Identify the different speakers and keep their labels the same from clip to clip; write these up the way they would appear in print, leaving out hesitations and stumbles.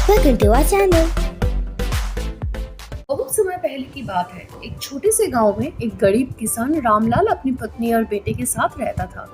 Speaker 1: Welcome to our channel.
Speaker 2: बहुत समय पहले की बात है। एक छोटे से गांव में एक गरीब किसान रामलाल अपनी पत्नी और बेटे के साथ रहता था।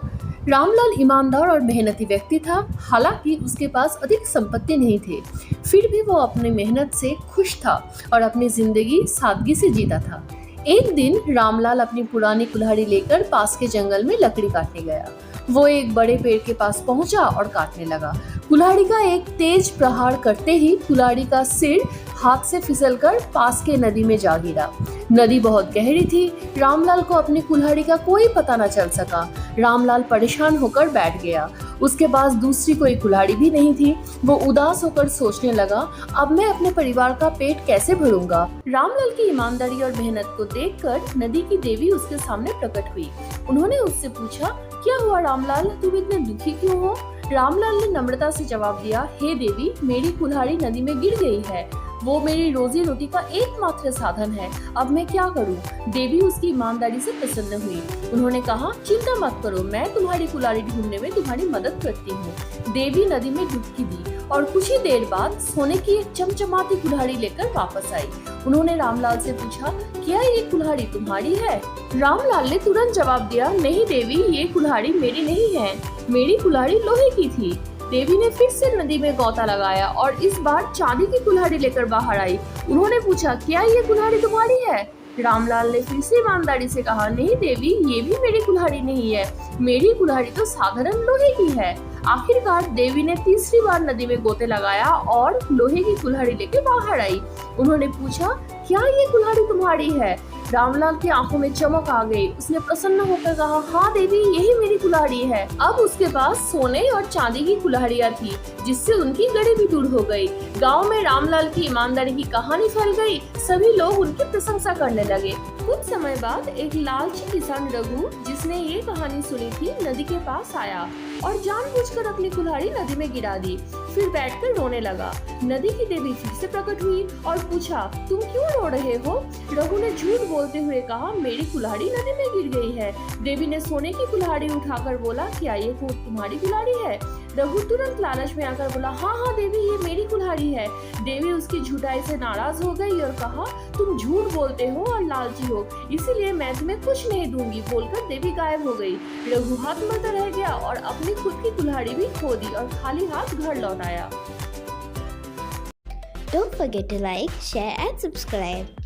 Speaker 2: रामलाल ईमानदार और मेहनती व्यक्ति था। हालांकि उसके पास अधिक संपत्ति नहीं थी, फिर भी वो अपनी मेहनत से खुश था और अपनी जिंदगी सादगी से जीता था। एक दिन रामलाल अपनी पुरानी कुल्हाड़ी लेकर पास के जंगल में लकड़ी काटने गया। वो एक बड़े पेड़ के पास पहुंचा और काटने लगा। कुल्हाड़ी का एक तेज प्रहार करते ही कुल्हाड़ी का सिर हाथ से फिसलकर पास के नदी में जा गिरा। नदी बहुत गहरी थी। रामलाल को अपनी कुल्हाड़ी का कोई पता न चल सका। रामलाल परेशान होकर बैठ गया। उसके पास दूसरी कोई कुल्हाड़ी भी नहीं थी। वो उदास होकर सोचने लगा, अब मैं अपने परिवार का पेट कैसे भरूंगा। रामलाल की ईमानदारी और मेहनत को देखकर नदी की देवी उसके सामने प्रकट हुई। उन्होंने उससे पूछा, क्या हुआ रामलाल, तुम इतने दुखी क्यों हो? रामलाल ने नम्रता से जवाब दिया, हे देवी, मेरी कुल्हाड़ी नदी में गिर गई है। वो मेरी रोजी रोटी का एकमात्र साधन है। अब मैं क्या करूं? देवी उसकी ईमानदारी से प्रसन्न हुई। उन्होंने कहा, चिंता मत करो, मैं तुम्हारी कुल्हाड़ी ढूंढने में तुम्हारी मदद करती हूँ। देवी नदी में डुबकी दी और कुछ ही देर बाद सोने की एक चमचमाती कुल्हाड़ी लेकर वापस आई। उन्होंने रामलाल से पूछा, क्या ये कुल्हाड़ी तुम्हारी है? रामलाल ने तुरंत जवाब दिया, नहीं देवी, ये कुल्हाड़ी मेरी नहीं है, मेरी कुल्हाड़ी लोहे की थी। देवी ने फिर से नदी में गोता लगाया और इस बार चांदी की कुल्हाड़ी लेकर बाहर आई। उन्होंने पूछा, क्या ये कुल्हाड़ी तुम्हारी है? रामलाल ने फिर से ईमानदारी से कहा, नहीं देवी, ये भी मेरी कुल्हाड़ी नहीं है, मेरी कुल्हाड़ी तो साधारण लोहे की है। आखिरकार देवी ने तीसरी बार नदी में गोते लगाया और लोहे की कुल्हाड़ी लेकर बाहर आई। उन्होंने पूछा, क्या ये कुल्हाड़ी तुम्हारी है? रामलाल की आंखों में चमक आ गई। उसने प्रसन्न होकर कहा, हाँ देवी, यही मेरी कुल्हाड़ी है। अब उसके पास सोने और चांदी की कुल्हाड़ियाँ थी, जिससे उनकी गरीबी दूर हो गई। गांव में रामलाल की ईमानदारी की कहानी फैल गई। सभी लोग उनकी प्रशंसा करने लगे। कुछ समय बाद एक लालची किसान रघु, जिसने ये कहानी सुनी थी, नदी के पास आया और जानबूझकर अपनी कुल्हाड़ी नदी में गिरा दी। फिर बैठकर रोने लगा। नदी की देवी फिर से प्रकट हुई और पूछा, तुम क्यों रो रहे हो? रघु ने झूठ बोलते हुए कहा, मेरी कुल्हाड़ी नदी में गिर गई है। देवी ने सोने की कुल्हाड़ी उठाकर बोला, क्या ये तुम्हारी कुल्हाड़ी है? रघु तुरंत लालच में आकर बोला, हाँ हाँ देवी, ये मेरी कुल्हाड़ी है। देवी उसकी झूठाई से नाराज हो गई और कहा, तुम झूठ बोलते हो और लालची हो, इसीलिए मैं तुम्हें कुछ नहीं दूंगी। बोलकर देवी गायब हो गई। रघु हाथ मलता रह गया और अपनी खुद की कुल्हाड़ी भी खो दी और खाली हाथ घर लौट आया।
Speaker 1: Don't forget to like, share and subscribe.